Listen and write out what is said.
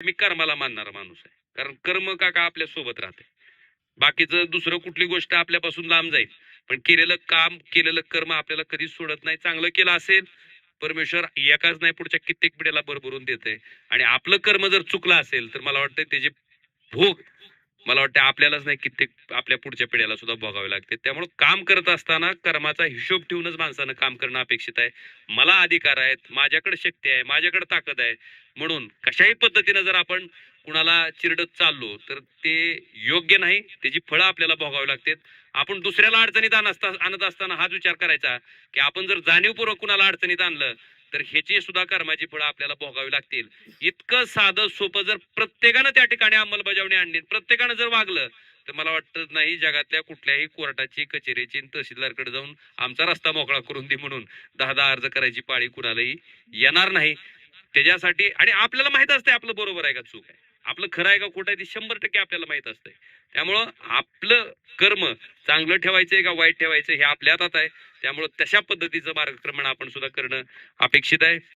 मी कर्माला मानणारा माणूस आहे. कारण कर्म का आपल्या सोबत राहते. बाकीचं दुसरं कुठली गोष्ट आपल्यापासून लांब जाईल, पण केलेलं काम, केलेलं कर्म आपल्याला कधीच सोडत नाही. चांगलं केलं असेल, परमेश्वर एकाच नाही पुढच्या कित्येक पिढ्याला भरभरून देते. आणि आपलं कर्म जर चुकलं असेल तर मला वाटतं त्याचे भोग, मला वाटतं आपल्यालाच नाही कित्येक आपल्या पुढच्या पिढ्याला सुद्धा भोगावे लागते. त्यामुळे काम करत असताना कर्माचा हिशोब ठेवूनच माणसानं काम करणं अपेक्षित आहे. मला अधिकार आहेत, माझ्याकडे शक्ती आहे, माझ्याकडे ताकद आहे, म्हणून कशाही पद्धतीने जर आपण कुणाला चिरडत चाललो तर ते योग्य नाही. त्याची फळं आपल्याला भोगावी लागतात. आपण दुसऱ्याला अडचणीत आणत असताना हाच विचार करायचा की आपण जर जाणीवपूर्वक कुणाला अडचणीत आणलं तर ह्याची सुद्धा कर्माची फळं आपल्याला भोगावी लागतील. इतकं साधं सोपं जर प्रत्येकानं त्या ठिकाणी अंमलबजावणी आणली, प्रत्येकानं जर वागलं, तर मला वाटत नाही जगातल्या कुठल्याही कोर्टाची, कचेरीची, तहसीलदारकडे जाऊन आमचा रस्ता मोकळा करून दे म्हणून 10-10 अर्ज करायची पाळी कुणालाही येणार नाही. त्याच्यासाठी आणि आपल्याला माहित असते आपलं बरोबर आहे का चूक आहे, आपलं खरं आहे का खोटं आहे, ते 100% आपल्याला माहित असतंय. त्यामुळं आपलं कर्म चांगलं ठेवायचंय का वाईट ठेवायचं हे आपल्या हातात आहे. त्यामुळं तशा पद्धतीचं मार्गक्रमण आपण सुद्धा करणं अपेक्षित आहे.